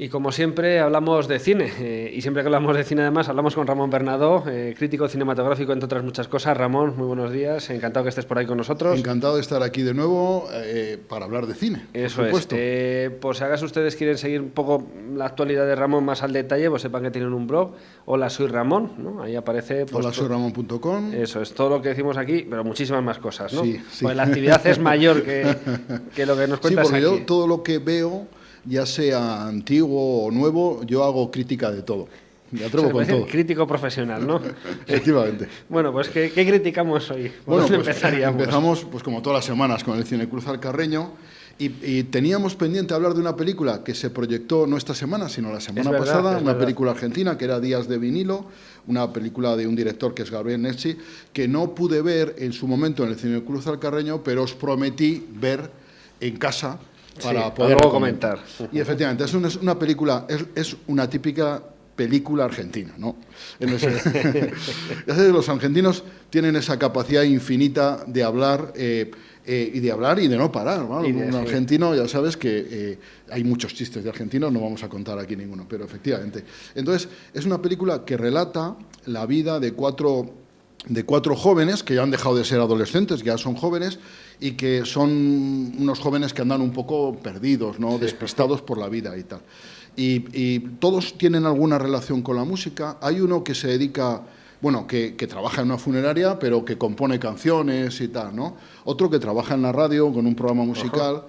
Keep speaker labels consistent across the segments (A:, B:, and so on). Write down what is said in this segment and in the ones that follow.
A: Y como siempre hablamos de cine, y siempre que hablamos de cine además hablamos con Ramón Bernadó, crítico cinematográfico entre otras muchas cosas. Ramón, muy buenos días, encantado que estés por ahí con nosotros.
B: Encantado de estar aquí de nuevo para hablar de cine,
A: Eso
B: por supuesto.
A: es, por si acaso ustedes quieren seguir un poco la actualidad de Ramón más al detalle, pues sepan que tienen un blog, Hola soy Ramón, ¿no? Ahí aparece... Pues,
B: holasoyramon.com.
A: Eso es todo lo que decimos aquí, pero muchísimas más cosas, ¿no?
B: Sí.
A: Pues la actividad es mayor que lo que nos cuentas
B: Sí, porque
A: aquí.
B: yo todo lo que veo, ya sea antiguo o nuevo, yo hago crítica de todo. Me atrevo con todo.
A: Crítico profesional, ¿no?
B: Efectivamente.
A: Bueno, pues ¿qué criticamos hoy?
B: Bueno,
A: ¿Dónde
B: pues
A: empezaríamos?
B: empezamos, pues como todas las semanas, con el Cinecruz Alcarreño. Y teníamos pendiente hablar de una película que se proyectó no esta semana, sino la semana pasada, una película argentina que era Días de vinilo, una película de un director que es Gabriel Necci, que no pude ver en su momento en el Cinecruz Alcarreño, pero os prometí ver en casa para poder
A: comentar.
B: Y efectivamente, es una película, es una típica película argentina, ¿no? Ya sabes, los argentinos tienen esa capacidad infinita de hablar y de no parar, ¿no? Un argentino, ya sabes que hay muchos chistes de argentinos, no vamos a contar aquí ninguno, pero efectivamente. Entonces, es una película que relata la vida de cuatro jóvenes que ya han dejado de ser adolescentes, que ya son jóvenes, y que son unos jóvenes que andan un poco perdidos, ¿no? Despistados por la vida y tal. Y todos tienen alguna relación con la música. Hay uno que se dedica, bueno, que trabaja en una funeraria, pero que compone canciones y tal, ¿no? Otro que trabaja en la radio con un programa musical.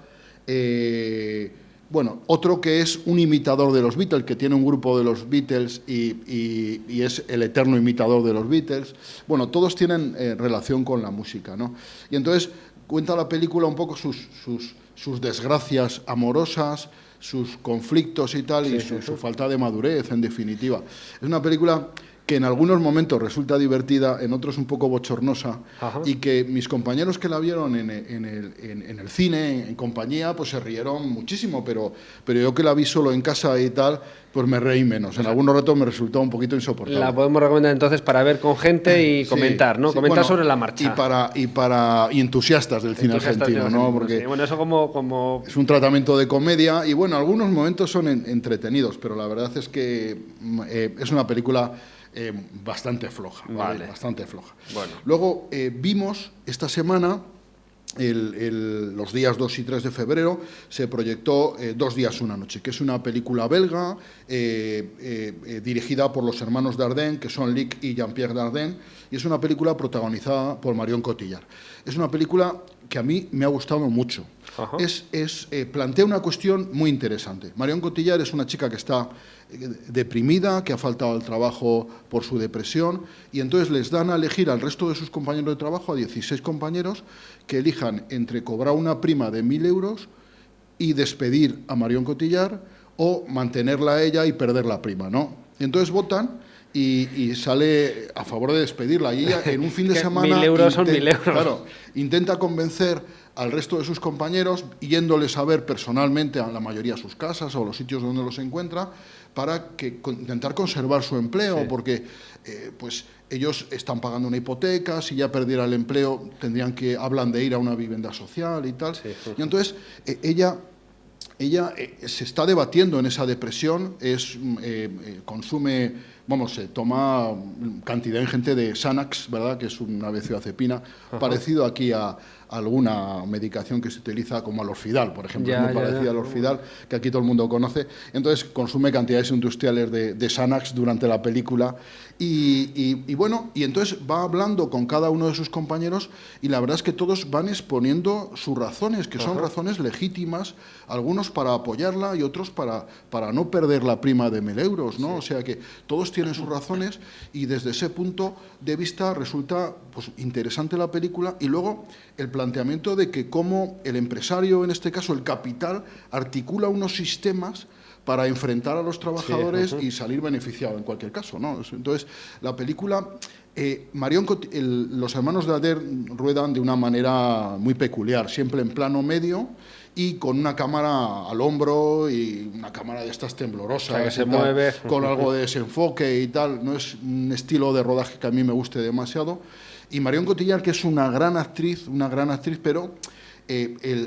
B: Bueno, otro que es un imitador de los Beatles, que tiene un grupo de los Beatles y es el eterno imitador de los Beatles. Bueno, todos tienen relación con la música, ¿no? Y entonces cuenta la película un poco sus desgracias amorosas, sus conflictos y tal, y su falta de madurez, en definitiva. Es una película que en algunos momentos resulta divertida, en otros un poco bochornosa, y que mis compañeros que la vieron en el cine, en compañía, pues se rieron muchísimo, pero yo que la vi solo en casa y tal, pues me reí menos. En algunos ratos me resultó un poquito insoportable.
A: La podemos recomendar entonces para ver con gente y comentar, ¿no? Comentar sobre la marcha.
B: Y entusiastas del cine argentino, ¿no? Porque
A: sí. Bueno, eso como...
B: es un tratamiento de comedia y, bueno, algunos momentos son entretenidos, pero la verdad es que es una película bastante floja, ¿vale? Bastante floja.
A: Bueno.
B: Luego vimos esta semana, los días 2 y 3 de febrero, se proyectó Dos días, una noche, que es una película belga dirigida por los hermanos Dardenne, que son Luc y Jean-Pierre Dardenne, y es una película protagonizada por Marion Cotillard. Es una película que a mí me ha gustado mucho. Plantea una cuestión muy interesante. Marion Cotillard es una chica que está deprimida, que ha faltado al trabajo por su depresión, y entonces les dan a elegir al resto de sus compañeros de trabajo, a 16 compañeros, que elijan entre cobrar una prima de 1.000 euros y despedir a Marion Cotillard o mantenerla a ella y perder la prima, ¿no? Y entonces votan y sale a favor de despedirla. Y ella en un fin de semana
A: 1.000 euros son 1.000 euros.
B: Claro, intenta convencer al resto de sus compañeros, yéndoles a ver personalmente a la mayoría de sus casas o los sitios donde los encuentra, para intentar conservar su empleo, porque pues ellos están pagando una hipoteca, si ya perdiera el empleo hablan de ir a una vivienda social y tal. Y entonces ella se está debatiendo en esa depresión, toma cantidad ingente de Xanax, ¿verdad?, que es una benzodiazepina, parecido aquí a alguna medicación que se utiliza como Alorfidal, por ejemplo, es muy parecida al Alorfidal, que aquí todo el mundo conoce. Entonces consume cantidades industriales de Xanax durante la película y entonces va hablando con cada uno de sus compañeros y la verdad es que todos van exponiendo sus razones, que son razones legítimas, algunos para apoyarla y otros para no perder la prima de 1.000 euros, ¿no? O sea que todos tienen sus razones y desde ese punto de vista resulta pues interesante la película. Y luego el planteamiento de que cómo el empresario, en este caso el capital, articula unos sistemas para enfrentar a los trabajadores y salir beneficiado en cualquier caso, ¿no? Entonces, la película, los hermanos Dardenne ruedan de una manera muy peculiar, siempre en plano medio y con una cámara al hombro y una cámara de estas temblorosas,
A: que se mueve,
B: con algo de desenfoque y tal. No es un estilo de rodaje que a mí me guste demasiado. Y Marion Cotillard, que es una gran actriz, pero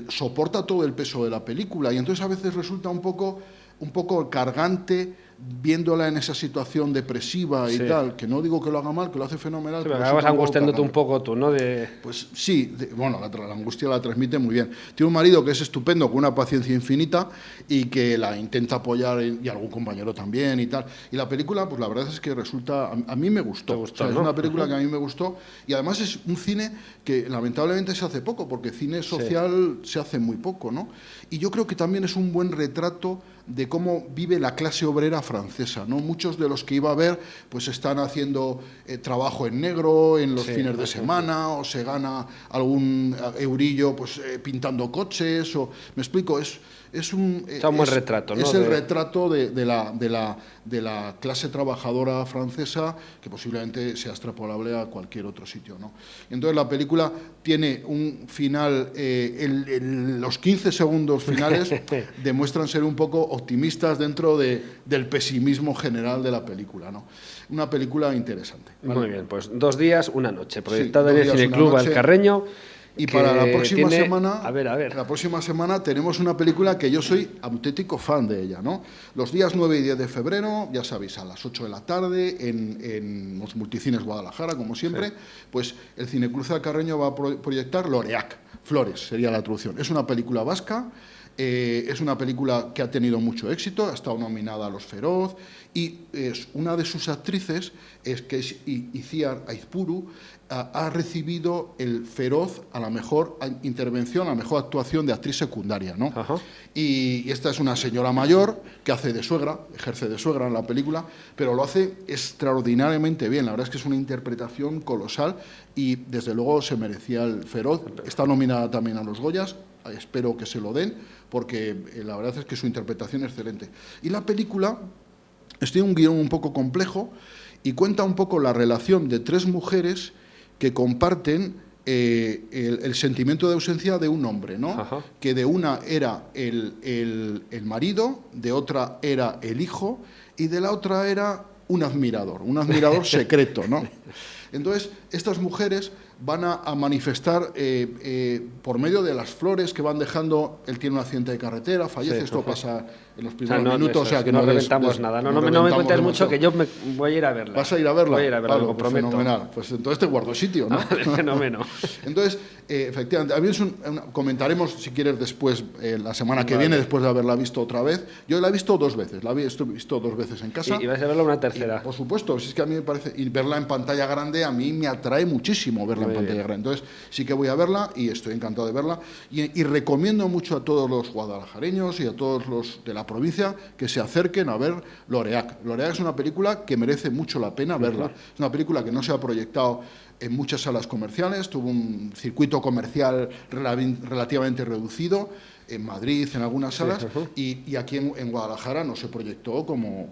B: soporta todo el peso de la película y entonces a veces resulta un poco un poco cargante, viéndola en esa situación depresiva y tal, que no digo que lo haga mal, que lo hace fenomenal.
A: Sí, pero acabas angustiándote un poco tú, ¿no?
B: Pues sí, bueno, la angustia la transmite muy bien. Tiene un marido que es estupendo, con una paciencia infinita y que la intenta apoyar, y algún compañero también y tal. Y la película, pues la verdad es que resulta, a mí me gustó.
A: O sea,
B: ¿no? Es una película que a mí me gustó y además es un cine que lamentablemente se hace poco, porque cine social se hace muy poco, ¿no? Y yo creo que también es un buen retrato de cómo vive la clase obrera francesa, ¿no? Muchos de los que iba a ver pues están haciendo trabajo en negro en los fines de semana, o se gana algún eurillo pues pintando coches, o me explico, es un
A: buen retrato, ¿no?
B: Es el retrato de la clase trabajadora francesa, que posiblemente sea extrapolable a cualquier otro sitio, ¿no? Entonces la película tiene un final, los 15 segundos finales demuestran ser un poco optimistas dentro del pesimismo general de la película, ¿no? Una película interesante, ¿vale?
A: Muy bien, pues 2 días, una noche, proyectada
B: Sí,
A: en el Cineclub Alcarreño.
B: Y para la próxima semana,
A: a ver.
B: La próxima semana tenemos una película que yo soy auténtico fan de ella, ¿no? Los días 9 y 10 de febrero, ya sabéis, a las 8 de la tarde, en los Multicines Guadalajara, como siempre, pues el Cineclub Alcarreño va a proyectar Loreac, Flores, sería la traducción. Es una película vasca. Es una película que ha tenido mucho éxito, ha estado nominada a los Feroz, y una de sus actrices, que es Itziar Aizpuru, ha recibido el Feroz a la mejor intervención, a la mejor actuación de actriz secundaria, ¿no? Y esta es una señora mayor que hace de suegra, ejerce de suegra en la película, pero lo hace extraordinariamente bien. La verdad es que es una interpretación colosal y desde luego se merecía el Feroz. Está nominada también a los Goyas, espero que se lo den, porque la verdad es que su interpretación es excelente. Y la película tiene un guión un poco complejo y cuenta un poco la relación de 3 mujeres que comparten el sentimiento de ausencia de un hombre, ¿no? Que de una era el marido, de otra era el hijo y de la otra era un admirador secreto, ¿no? Entonces, estas mujeres van a manifestar por medio de las flores que van dejando. Él tiene un accidente de carretera, fallece, esto pasa en los primeros minutos, o sea que
A: no reventamos nada. No me cuentes mucho, que yo me voy a ir a verla.
B: ¿Vas a ir a verla?
A: Voy a ir a verla,
B: claro,
A: lo prometo.
B: Fenomenal. Pues entonces te guardo sitio, ¿no?
A: Fenómeno.
B: Entonces, efectivamente, a mí comentaremos, si quieres, después, la semana que viene, después de haberla visto otra vez. Yo la he visto 2 veces, la he visto 2 veces en casa.
A: ¿Y vas a verla una tercera?
B: Y, por supuesto, si es que a mí me parece, y verla en pantalla grande, a mí me atrae muchísimo verla en pantalla grande. Entonces, sí que voy a verla y estoy encantado de verla. Y recomiendo mucho a todos los guadalajareños y a todos los de la provincia que se acerquen a ver Loreac. Loreac es una película que merece mucho la pena verla. Es una película que no se ha proyectado en muchas salas comerciales, tuvo un circuito comercial relativamente reducido en Madrid, en algunas salas, y aquí en Guadalajara no se proyectó como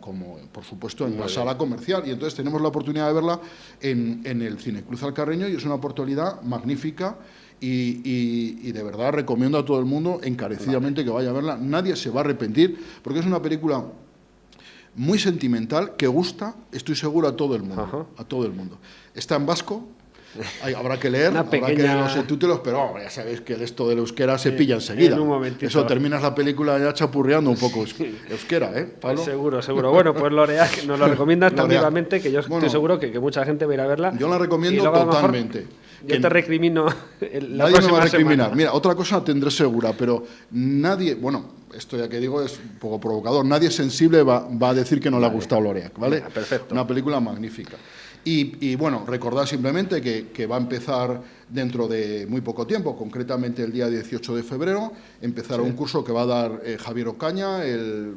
B: por supuesto, en la sala comercial. Y entonces tenemos la oportunidad de verla en el Cineclub Alcarreño y es una oportunidad magnífica. Y de verdad recomiendo a todo el mundo encarecidamente que vaya a verla. Nadie se va a arrepentir porque es una película muy sentimental que gusta, estoy seguro, a todo el mundo. A todo el mundo. Está en vasco. Habrá que leer, habrá que leer los subtítulos, pero ya sabéis que esto del euskera se pilla enseguida.
A: En un momentito.
B: Eso, terminas la película ya chapurreando un poco euskera, ¿eh, Pablo?
A: Seguro. Bueno, pues Loreac nos lo recomiendas tan vivamente que yo estoy seguro que mucha gente va a ir a verla.
B: Yo la recomiendo totalmente.
A: Yo te recrimino la
B: nadie me va a
A: semana.
B: recriminar. Mira, otra cosa tendré segura, pero nadie, bueno, esto ya que digo es un poco provocador, nadie sensible va a decir que no le ha gustado Loreac, ¿vale?
A: Perfecto.
B: Una película magnífica. Y bueno, recordad simplemente que va a empezar dentro de muy poco tiempo, concretamente el día 18 de febrero, empezará un curso que va a dar Javier Ocaña, el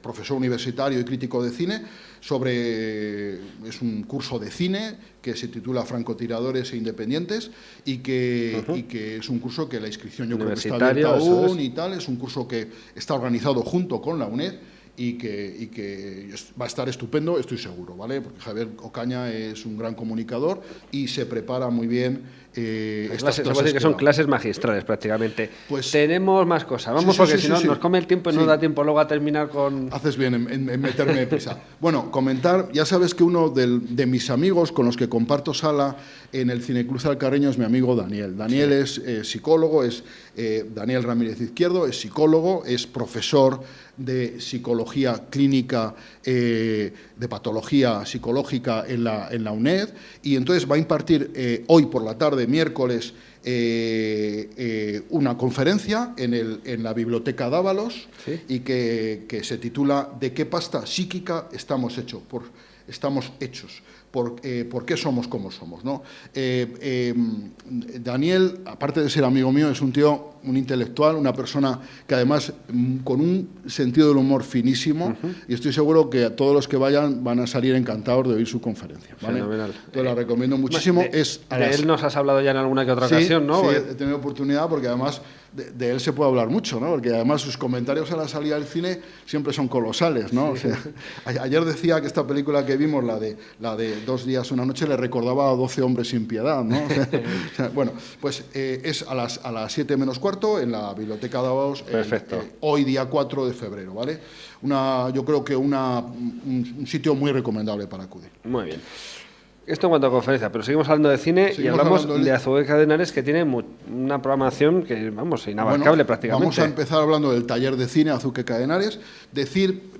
B: profesor universitario y crítico de cine, es un curso de cine que se titula Francotiradores e Independientes y que es un curso que la inscripción yo creo que está abierta aún y tal, es un curso que está organizado junto con la UNED, y que va a estar estupendo, estoy seguro, ¿vale? Porque Javier Ocaña es un gran comunicador y se prepara muy bien estas
A: se puede decir que son clases magistrales prácticamente.
B: Pues,
A: tenemos más cosas, vamos, porque si no nos come el tiempo y no da tiempo luego a terminar con...
B: Haces bien en meterme prisa. Bueno, comentar, ya sabes que uno de mis amigos con los que comparto sala en el Cineclub Alcarreño es mi amigo Daniel. Daniel es psicólogo, es Daniel Ramírez Izquierdo, es psicólogo, es profesor de psicología clínica, de patología psicológica en la UNED, y entonces va a impartir hoy por la tarde, miércoles, una conferencia en la Biblioteca Dávalos, ¿sí? Y que se titula ¿De qué pasta psíquica estamos hechos? ¿Por qué somos como somos? ¿No? Daniel, aparte de ser amigo mío, es un tío, un intelectual, una persona que además con un sentido del humor finísimo, y estoy seguro que a todos los que vayan van a salir encantados de oír su conferencia. ¿Vale?
A: Fenomenal.
B: Te la recomiendo muchísimo.
A: Él nos has hablado ya en alguna que otra ocasión, ¿no?
B: Sí, he tenido oportunidad porque además de él se puede hablar mucho, ¿no? Porque además sus comentarios a la salida del cine siempre son colosales, ¿no? O sea, ayer decía que esta película que vimos, la de 2 días, una noche, le recordaba a 12 hombres sin piedad, ¿no? O sea, bueno, pues es a las 7 menos cuarto en la Biblioteca Dávalos.
A: Perfecto.
B: Hoy día 4 de febrero, ¿vale? Yo creo que un sitio muy recomendable para acudir.
A: Muy bien. Esto en cuanto a conferencia, pero seguimos hablando de cine y hablamos de Azuqueca de Henares, que tiene una programación que, vamos, inabarcable prácticamente.
B: Vamos a empezar hablando del taller de cine Azuqueca de Henares. Decir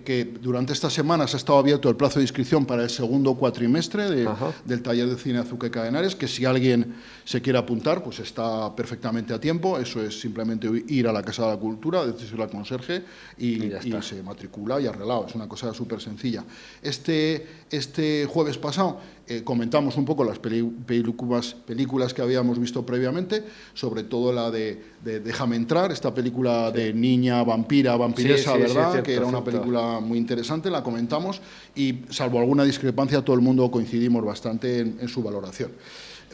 B: que durante esta semana se ha estado abierto el plazo de inscripción para el segundo cuatrimestre del taller de cine Azuqueca de Henares, que si alguien se quiere apuntar, pues está perfectamente a tiempo. Eso es simplemente ir a la Casa de la Cultura, decírselo al conserje y se matricula y arreglado. Es una cosa súper sencilla. Este jueves pasado comentamos un poco las películas que habíamos visto previamente, sobre todo la de Déjame entrar, esta película de niña vampiresa, ¿verdad? Cierto, que era una película muy interesante, la comentamos y, salvo alguna discrepancia, todo el mundo coincidimos bastante en su valoración.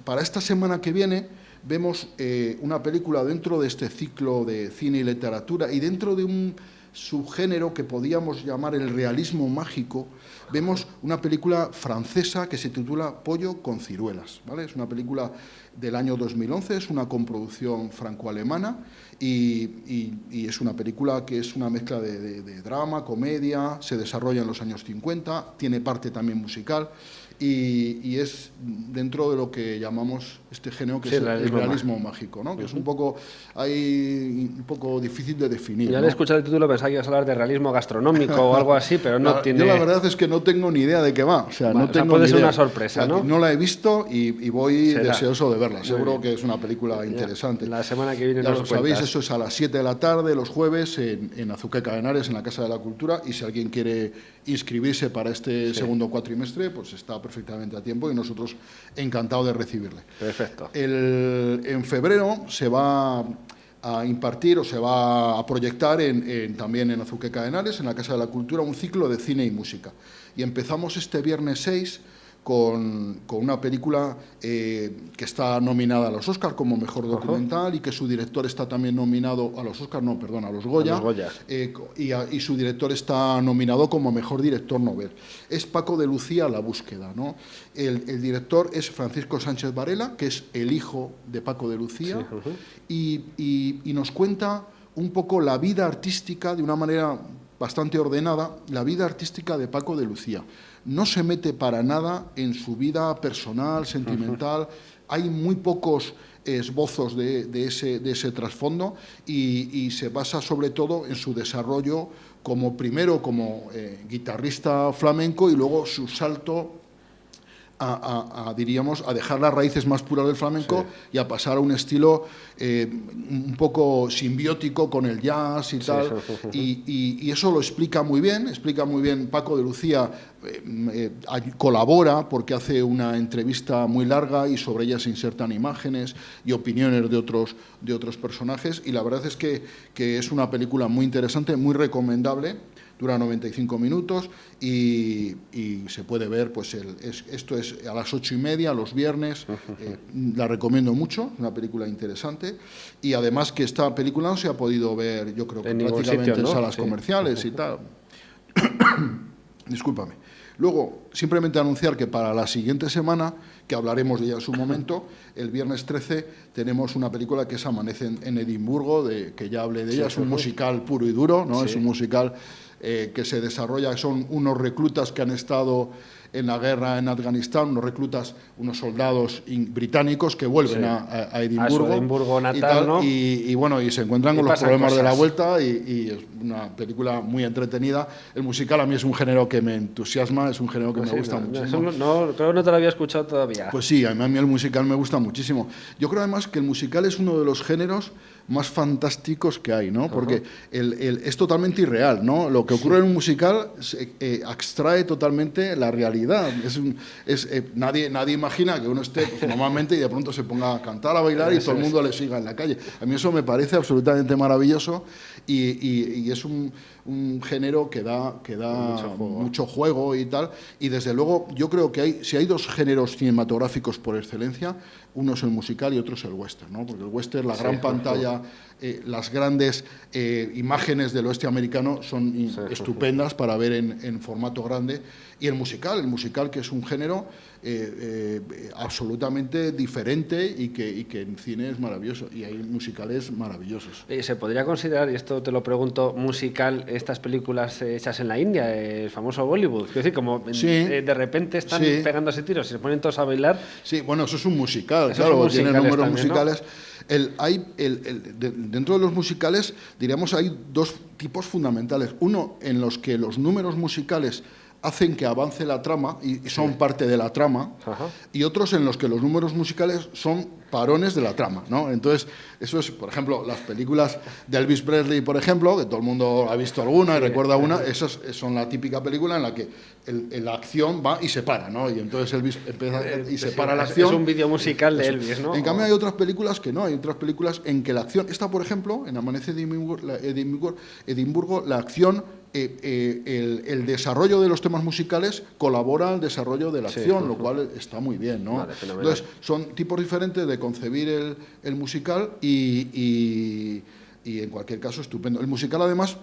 B: Para esta semana que viene vemos una película dentro de este ciclo de cine y literatura y dentro de un subgénero que podíamos llamar el realismo mágico. Vemos una película francesa que se titula Pollo con ciruelas, ¿vale? Es una película del año 2011, es una coproducción franco-alemana y es una película que es una mezcla de drama, comedia, se desarrolla en los años 50, tiene parte también musical y es dentro de lo que llamamos este género que es el realismo mágico, ¿no? Que es un poco difícil de definir.
A: Ya al escuchar el título pensaba que ibas a hablar de realismo gastronómico o algo así, pero no tiene...
B: Yo la verdad es que no tengo ni idea de qué va.
A: Puede ser una sorpresa, ¿no?
B: No la he visto y voy deseoso de verla. Seguro que es una película interesante.
A: La semana que viene
B: ya lo sabéis, eso es a las 7 de la tarde, los jueves, en Azuqueca de Henares, en la Casa de la Cultura, y si alguien quiere inscribirse para este segundo cuatrimestre, pues está perfectamente a tiempo y nosotros encantados de recibirle.
A: Perfecto.
B: En febrero se va a impartir o se va a proyectar también en Azuqueca de Henares, en la Casa de la Cultura, un ciclo de cine y música. Y empezamos este viernes 6 con una película que está nominada a los Oscar como mejor documental y que su director está también nominado a los Oscar, a los Goya. Y su director está nominado como mejor director novel. Es Paco de Lucía, La búsqueda, ¿no? El director es Francisco Sánchez Varela, que es el hijo de Paco de Lucía, y nos cuenta un poco la vida artística de una manera bastante ordenada, la vida artística de Paco de Lucía. No se mete para nada en su vida personal, sentimental. Hay muy pocos esbozos de ese trasfondo y se basa sobre todo en su desarrollo primero como guitarrista flamenco y luego su salto diríamos, a dejar las raíces más puras del flamenco y a pasar a un estilo un poco simbiótico con el jazz y tal. Y eso lo explica muy bien Paco de Lucía. Colabora porque hace una entrevista muy larga y sobre ella se insertan imágenes y opiniones de otros personajes, y la verdad es que es una película muy interesante, muy recomendable. Dura 95 minutos y se puede ver, pues esto es a las 8:30 los viernes. La recomiendo mucho, una película interesante, y además que esta película no se ha podido ver, yo creo que prácticamente en salas comerciales y tal. Discúlpame. Luego, simplemente anunciar que para la siguiente semana, que hablaremos de ella en su momento, el viernes 13 tenemos una película que es Amanece en Edimburgo, que ya hablé de ella, es un musical puro y duro, ¿no? Es un musical que se desarrolla, son unos reclutas que han estado en la guerra en Afganistán, unos reclutas, unos soldados británicos que vuelven a Edimburgo.
A: A su Edimburgo natal,
B: y tal,
A: ¿no?
B: Y bueno, y se encuentran con los problemas de la vuelta y es una película muy entretenida. El musical a mí es un género que me entusiasma, es un género que me gusta muchísimo.
A: Creo que no te lo había escuchado todavía.
B: Pues sí, a mí el musical me gusta muchísimo. Yo creo además que el musical es uno de los géneros más fantásticos que hay, ¿no? Porque es totalmente irreal, ¿no? Lo que ocurre en un musical abstrae totalmente la realidad. Nadie imagina que uno esté normalmente y de pronto se ponga a cantar, a bailar y todo el mundo le siga en la calle. A mí eso me parece absolutamente maravilloso y es un género que da mucho juego y tal. Y desde luego yo creo que si hay dos géneros cinematográficos por excelencia, uno es el musical y otro es el western, ¿no? Porque el western, la gran pantalla, las grandes imágenes del oeste americano son estupendas para ver en formato grande. Y el musical que es un género absolutamente diferente y que en cine es maravilloso. Y hay musicales maravillosos.
A: ¿Se podría considerar, y esto te lo pregunto, musical estas películas hechas en la India, el famoso Bollywood? Es decir, como de repente están pegándose tiros y se ponen todos a bailar.
B: Sí, bueno, eso es un musical, claro, tiene números también, musicales. ¿No? Dentro de los musicales, diríamos, hay dos tipos fundamentales. Uno, en los que los números musicales hacen que avance la trama y son parte de la trama, y otros en los que los números musicales son parones de la trama, ¿no? Entonces, eso es, por ejemplo, las películas de Elvis Presley, por ejemplo, que todo el mundo ha visto alguna y recuerda una, esas son la típica película en la que la acción va y se para, ¿no? Y entonces Elvis empieza y se para la acción.
A: Es un vídeo musical de Elvis, ¿no?
B: En cambio hay otras películas que no, hay otras películas en que la acción, esta por ejemplo, en Amanece Edimburgo, la acción, el desarrollo de los temas musicales colabora al desarrollo de la acción, lo cual está muy bien, ¿no?
A: Vale,
B: entonces, son tipos diferentes de concebir el musical y en cualquier caso estupendo. El musical además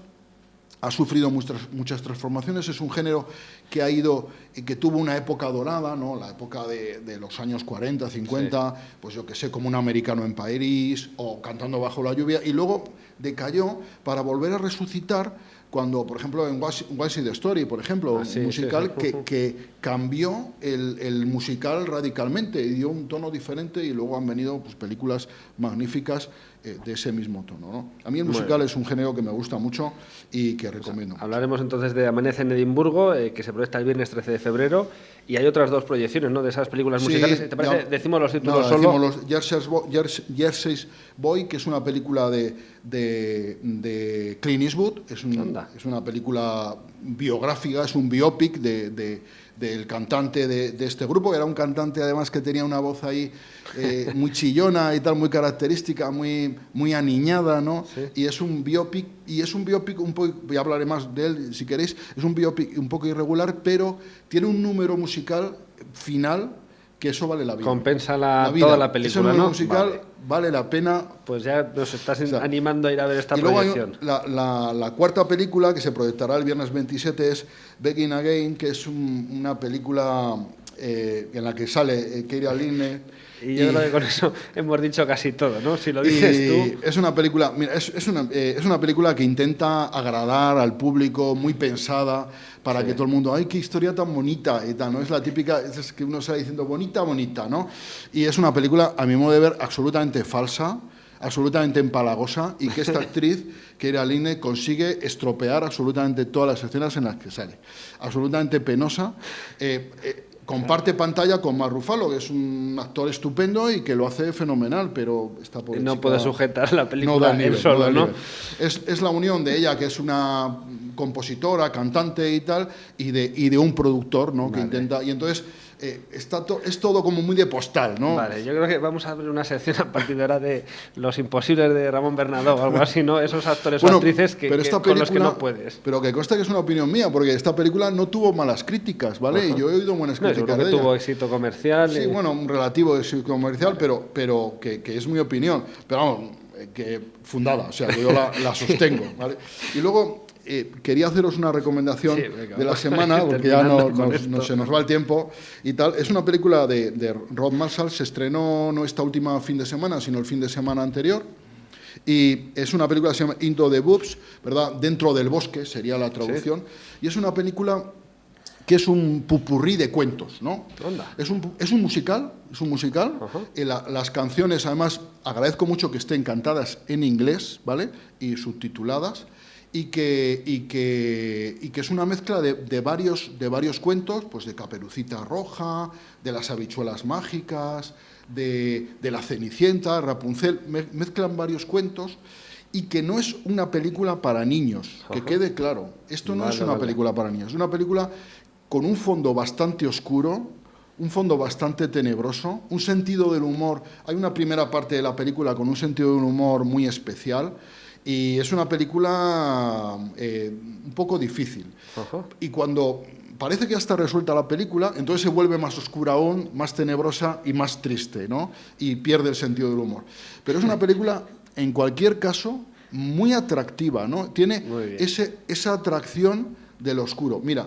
B: ha sufrido muchas transformaciones, es un género que tuvo una época dorada, ¿no? La época de los años 40, 50, pues yo que sé, como Un americano en París o Cantando bajo la lluvia, y luego decayó para volver a resucitar cuando, por ejemplo, en What's the Story, por ejemplo, un musical que cambió el musical radicalmente y dio un tono diferente, y luego han venido pues, películas magníficas de ese mismo tono, ¿no? A mí el musical es un género que me gusta mucho y que recomiendo.
A: Hablaremos entonces de Amanece en Edimburgo, que se proyecta el viernes 13 de febrero, y hay otras dos proyecciones, ¿no?, de esas películas musicales. ¿Te parece? Decimos los títulos solo.
B: Decimos los Jersey's Boy, que es una película de Clint Eastwood, es una película biográfica, es un biopic del cantante de este grupo, que era un cantante además que tenía una voz ahí muy chillona y tal, muy característica, muy aniñada, ¿no? Sí. Y es un biopic un poco, ya hablaré más de él si queréis, es un biopic un poco irregular, pero tiene un número musical final que eso vale la vida.
A: Compensa toda la película,
B: ese número musical vale la pena.
A: Pues ya nos estás animando a ir a ver esta
B: proyección.
A: Y luego
B: la cuarta película que se proyectará el viernes 27 es Begin Again, que es una película en la que sale Keira Knightley.
A: Y yo creo que con eso hemos dicho casi todo, ¿no? Si lo dices tú.
B: Es una película, mira, es una película que intenta agradar al público, muy pensada para que todo el mundo, ¡ay, qué historia tan bonita! Y tal, ¿no? Es la típica, es que uno sale diciendo bonita, bonita, ¿no? Y es una película, a mi modo de ver, absolutamente falsa, absolutamente empalagosa, y que esta actriz, Keira Knightley, consigue estropear absolutamente todas las escenas en las que sale. Absolutamente penosa. Comparte pantalla con Mark Ruffalo, que es un actor estupendo y que lo hace fenomenal, pero esta pobre
A: no
B: chica
A: puede sujetar la película él solo, ¿no?
B: Es la unión de ella, que es una compositora, cantante y tal, y de un productor, ¿no? Vale. Que intenta, y entonces es todo como muy de postal, ¿no?
A: Vale, yo creo que vamos a abrir una sección a partir de ahora de Los Imposibles de Ramón Bernadó o algo así, ¿no? Esos actores o actrices con los que no puedes.
B: Pero que consta que es una opinión mía, porque esta película no tuvo malas críticas, ¿vale? Y yo he oído buenas críticas de ella.
A: Tuvo éxito comercial.
B: Sí, bueno, un relativo éxito comercial, pero que es mi opinión. Pero vamos, que fundada, o sea, que yo la sostengo, ¿vale? Y luego quería haceros una recomendación
A: Sí, venga,
B: de la semana, porque ya se nos va el tiempo y tal. Es una película de Rob Marshall, se estrenó no esta última fin de semana, sino el fin de semana anterior. Y es una película que se llama Into the Woods, ¿verdad? Dentro del bosque sería la traducción. Sí. Y es una película que es un pupurrí de cuentos, ¿no? Es un musical, las canciones, además, agradezco mucho que estén cantadas en inglés, ¿vale? Y subtituladas, y que es una mezcla de varios cuentos, pues de Caperucita Roja, de las habichuelas mágicas, de la Cenicienta, Rapunzel, mezclan varios cuentos. Y que no es una película para niños, que quede claro. Esto no es una película para niños, es una película con un fondo bastante oscuro, un fondo bastante tenebroso, un sentido del humor. Hay una primera parte de la película con un sentido del humor muy especial y es una película un poco difícil. Y cuando parece que ya está resuelta la película, entonces se vuelve más oscura aún, más tenebrosa y más triste, ¿no? Y pierde el sentido del humor. Pero es una película, en cualquier caso, muy atractiva, ¿no? Tiene esa atracción del oscuro. Mira,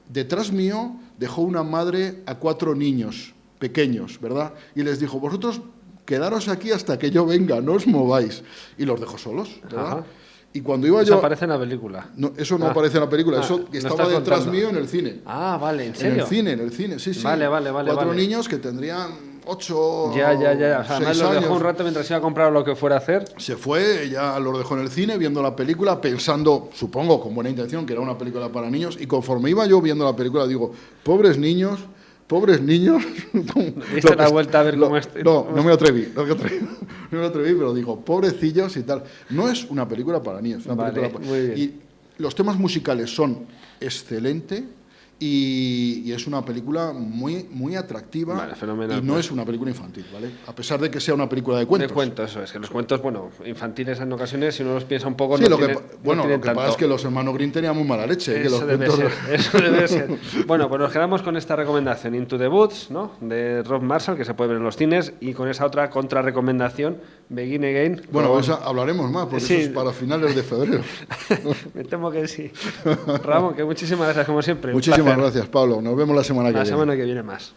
B: detrás mío dejó una madre a 4 niños pequeños, ¿verdad? Y les dijo, vosotros quedaros aquí hasta que yo venga, no os mováis. Y los dejó solos, ¿verdad?
A: Ajá.
B: Y cuando iba
A: eso
B: yo...
A: aparece en la película.
B: No, eso no aparece en la película, eso estaba detrás mío en el cine.
A: Ah, vale, ¿en serio?
B: En el cine, sí.
A: Vale.
B: 4 niños que tendrían 8,
A: Ya. O sea, además los dejó
B: años.
A: un rato mientras iba a comprar lo que fuera a hacer.
B: Se fue, ya los dejó en el cine viendo la película, pensando, supongo, con buena intención, que era una película para niños. Y conforme iba yo viendo la película, digo, pobres niños.
A: ¿Diste la vuelta a ver cómo es?
B: No me atreví, pero digo, pobrecillos y tal. No es una película para niños.
A: Muy bien.
B: Y los temas musicales son excelentes. Y es una película muy atractiva,
A: vale, fenomenal,
B: y no es una película infantil, ¿vale? A pesar de que sea una película de cuentos.
A: De cuentos, eso es, que los cuentos, bueno, infantiles en ocasiones, si uno los piensa un poco,
B: sí,
A: no
B: lo
A: tienen,
B: que pasa es que los hermanos Green tenían muy mala leche.
A: Eso debe ser. Bueno, pues nos quedamos con esta recomendación, Into the Woods, ¿no? De Rob Marshall, que se puede ver en los cines, y con esa otra contrarrecomendación, Begin Again.
B: Bueno, esa hablaremos más, porque eso es para finales de febrero.
A: Me temo que sí. Ramón, que muchísimas gracias, como siempre.
B: Muchísimas gracias, Pablo. Nos vemos la semana que viene.
A: La semana que viene más.